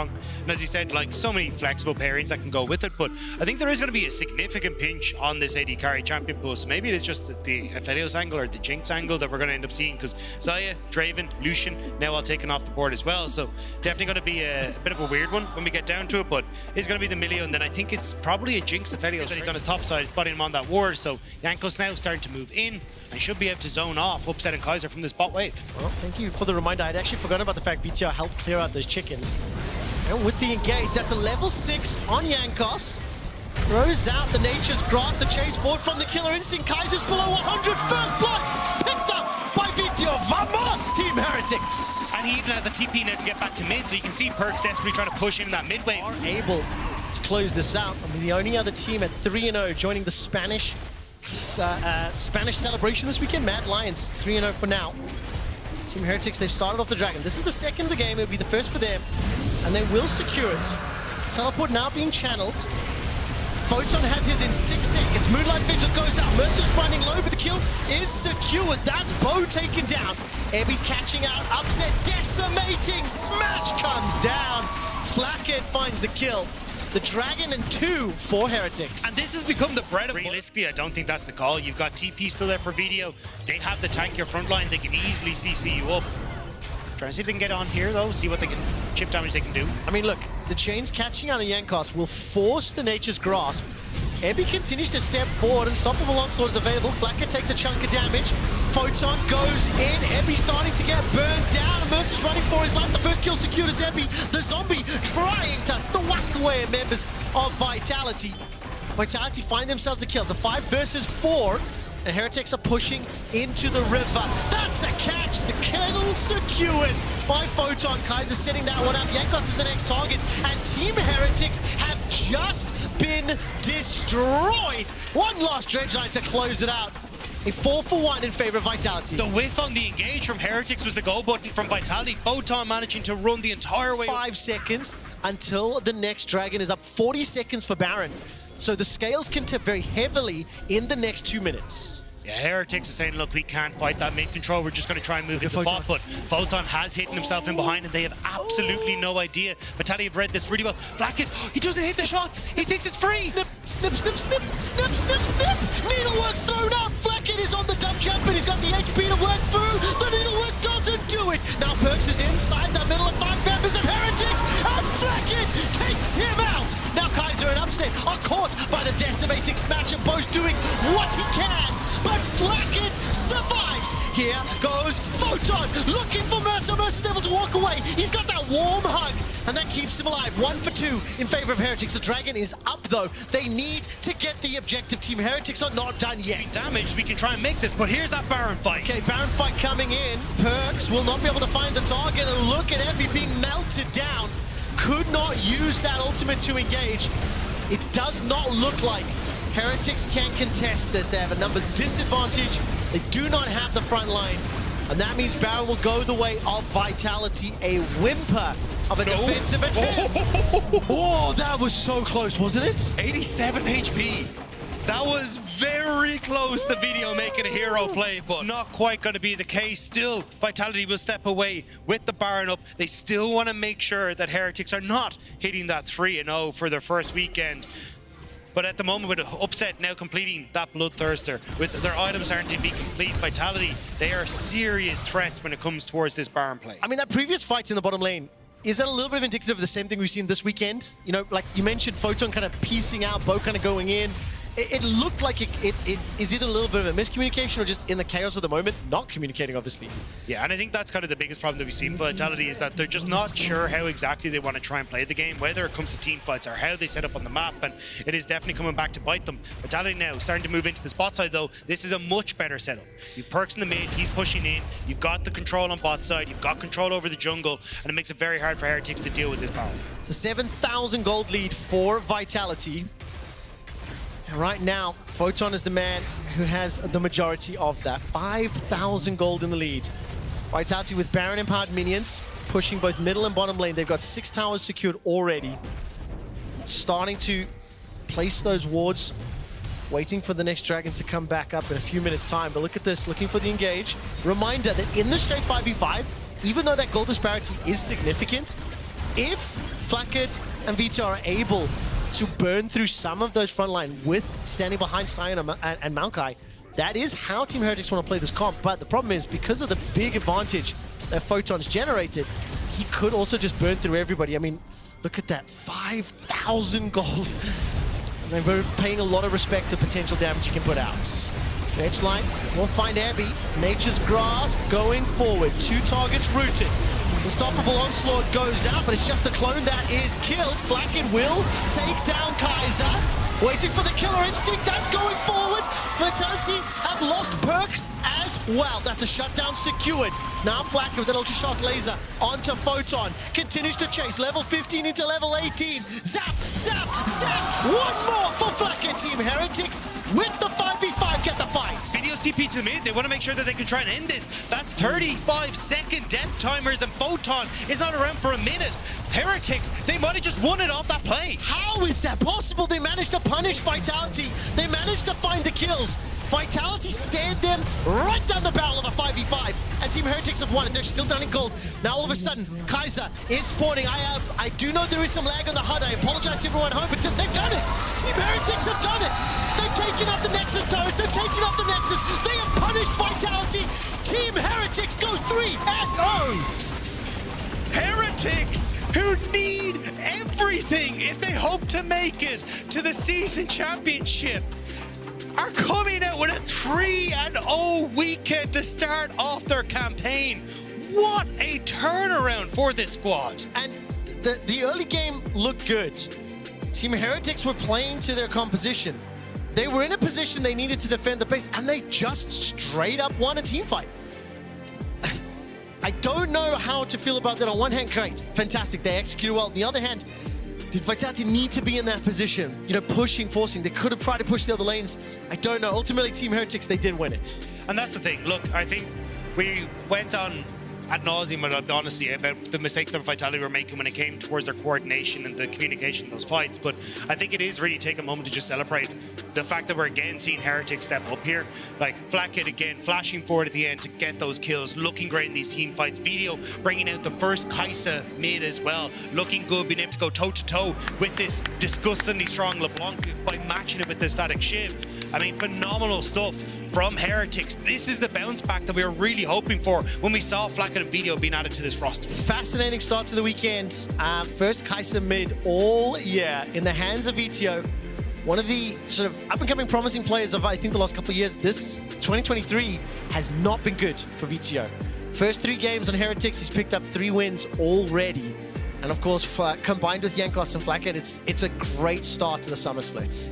And as you said, like, so many flexible pairings that can go with it, but I think there is going to be a significant pinch on this AD carry champion pool. So maybe it is just the Aphelios angle or the Jinx angle that we're going to end up seeing, because Xayah, Draven, Lucian now all taken off the board as well. So definitely going to be a bit of a weird one when we get down to it, but it's going to be the Milio, and then I think it's probably a Jinx Aphelios that he's on his top side, spotting him on that ward. So Jankos now starting to move in and should be able to zone off, upsetting Kaiser from this bot wave. Well, thank you for the reminder. I'd actually forgotten about the fact VTR helped clear out those chickens. And with the engage, that's a level 6 on Jankos. Throws out the Nature's Grasp, the chase forward from the Killer Instinct. Kaiser's below 100, first blood picked up by VTR. Vamos, Team Heretics! And he even has the TP now to get back to mid, so you can see Perkz desperately trying to push in that mid wave. Are able to close this out. I mean, the only other team at 3-0 joining the Spanish celebration this weekend. Mad Lions, 3-0 for now. Team Heretics, they've started off the Dragon. This is the second of the game. It'll be the first for them, and they will secure it. Teleport now being channeled. Photon has his in 6 seconds. Moonlight Vigil goes out. Mercer's running low, but the kill is secured. That's Bo taken down. Ebby's catching out. Upset, decimating. Smash comes down. Flacket finds the kill. The Dragon and 2 for Heretics. And this has become the bread of... Realistically, I don't think that's the call. You've got TP still there for video. They have the tank your front line. They can easily CC you up. Trying to see if they can get on here, though. See what they can... chip damage they can do. I mean, look. The chains catching out of Jankos will force the Nature's Grasp. Ebby continues to step forward. Unstoppable Onslaught is available. Flacker takes a chunk of damage. Photon goes in. Ebby starting to get burned down. Mercer's running for his life. The first kill secured is Ebby. The zombie trying to thwack away at members of Vitality. Vitality find themselves a kill. It's a 5 versus 4. The Heretics are pushing into the river. That's a catch. The kill secured by Photon. Kaiser setting that one up. Jankos is the next target. And Team Heretics have just been destroyed. One last dredge line to close it out. A 4-for-1 in favor of Vitality. The whiff on the engage from Heretics was the go button from Vitality. Photon managing to run the entire way. 5 seconds until the next Dragon is up. 40 seconds for Baron. So the scales can tip very heavily in the next 2 minutes. Yeah, Heretics are saying, look, we can't fight that mid control. We're just going to try and move into the bot. But Photon has hidden himself in behind, and they have absolutely no idea. Vitality have read this really well. Flacket, he doesn't hit the shots. He thinks it's free. Snip, snip, snip, snip, snip, snip, snip. Needlework's thrown out. Flacket is on the dump jump, and he's got the HP to work through. The Needlework doesn't do it. Now Perkz is inside the middle of 5 members of Heretics, and Flacket takes him out. Now Kaiser and Upset are caught by the decimating smash, and Bo's doing what he can. But Flacket survives. Here goes Photon looking for Mercer. Mercer's able to walk away. He's got that warm hug, and that keeps him alive. 1 for 2 in favor of Heretics. The Dragon is up, though. They need to get the objective. Team Heretics are not done yet. Damaged, we can try and make this, but here's that Baron fight. Okay, Baron fight coming in. Perkz will not be able to find the target, and look at Ebby being melted down. Could not use that ultimate to engage. It does not look like Heretics can contest this. They have a numbers disadvantage. They do not have the front line. And that means Baron will go the way of Vitality. A whimper of a defensive attempt. Oh, that was so close, wasn't it? 87 HP. That was very close to video making a hero play, but not quite going to be the case. Still, Vitality will step away with the Baron up. They still want to make sure that Heretics are not hitting that 3-0 for their first weekend. But at the moment, with Upset now completing that Bloodthirster, with their items starting to be complete, Vitality, they are serious threats when it comes towards this Baron play. I mean, that previous fight in the bottom lane, is that a little bit of indicative of the same thing we've seen this weekend? You know, like you mentioned, Photon kind of piecing out, Bo kind of going in. It looked like it is either a little bit of a miscommunication or just in the chaos of the moment, not communicating, obviously. Yeah, and I think that's kind of the biggest problem that we've seen for Vitality, is that they're just not sure how exactly they want to try and play the game, whether it comes to team fights or how they set up on the map, and it is definitely coming back to bite them. Vitality now starting to move into the spot side, though. This is a much better setup. You've Perkz in the mid, he's pushing in, you've got the control on bot side, you've got control over the jungle, and it makes it very hard for Heretics to deal with this power. It's a 7,000 gold lead for Vitality. And right now, Photon is the man who has the majority of that. 5,000 gold in the lead. Vitality with Baron empowered minions, pushing both middle and bottom lane. They've got 6 towers secured already. Starting to place those wards, waiting for the next Dragon to come back up in a few minutes' time. But look at this, looking for the engage. Reminder that in the straight 5v5, even though that gold disparity is significant, if Flackett and VIT are able to burn through some of those front line with standing behind Sion and Maokai, that is how Team Heretics want to play this comp. But the problem is, because of the big advantage that Photon's generated, he could also just burn through everybody. I mean, look at that, 5,000 gold. And we're paying a lot of respect to potential damage you can put out. Next line, we'll find Abby. Nature's Grasp going forward. 2 targets rooted. Unstoppable Onslaught goes out, but it's just a clone that is killed. Flackett will take down Kaiser. Waiting for the killer instinct, that's going forward. Vitality have lost perks as well. That's a shutdown secured. Now Flackett with an Ultra Shock Laser onto Photon. Continues to chase, level 15 into level 18. Zap, zap, zap. One more for Flackett. Team Heretics with the 5v5 get the fights. Videos TP to the mid. They want to make sure that they can try and end this. That's 35-second death timers, and Photon is not around for a minute. Heretics, they might have just won it off that play. How is that possible? They managed to punish Vitality. They managed to find the kills. Vitality stared them right down the barrel of a 5v5, and Team Heretics have won it. They're still down in gold. Now all of a sudden, Kaiser is spawning. I do know there is some lag on the HUD. I apologize to everyone at home, but they've done it. Team Heretics have done it. They've taken up the Nexus turrets. They've taken up the Nexus. They have punished Vitality. Team Heretics go 3-0. Heretics, who need everything if they hope to make it to the season championship, are coming out with a 3-0 weekend to start off their campaign. What a turnaround for this squad. And the early game looked good. Team Heretics were playing to their composition. They were in a position they needed to defend the base, and they just straight up won a team fight. I don't know how to feel about that. On one hand, great, fantastic, they executed well. On the other hand, did Vitality need to be in that position? You know, pushing, forcing. They could have tried to push the other lanes. I don't know. Ultimately, Team Heretics, they did win it. And that's the thing. Look, I think we went on ad nauseum, honestly, about the mistakes that Vitality were making when it came towards their coordination and the communication in those fights. But I think it is really take a moment to just celebrate the fact that we're again seeing Heretics step up here. Like Flackett again, flashing forward at the end to get those kills, looking great in these team fights. Video bringing out the first Kai'Sa mid as well, looking good, being able to go toe-to-toe with this disgustingly strong LeBlanc by matching it with the static Shiv. I mean, phenomenal stuff from Heretics. This is the bounce back that we were really hoping for when we saw Flackett and Video being added to this roster. Fascinating start to the weekend. First Kai'Sa mid all year in the hands of VTO. One of the sort of up-and-coming promising players of, I think, the last couple of years. This 2023 has not been good for VTO. First 3 games on Heretics, he's picked up 3 wins already. And of course, combined with Jankos and Flackett, it's a great start to the summer split.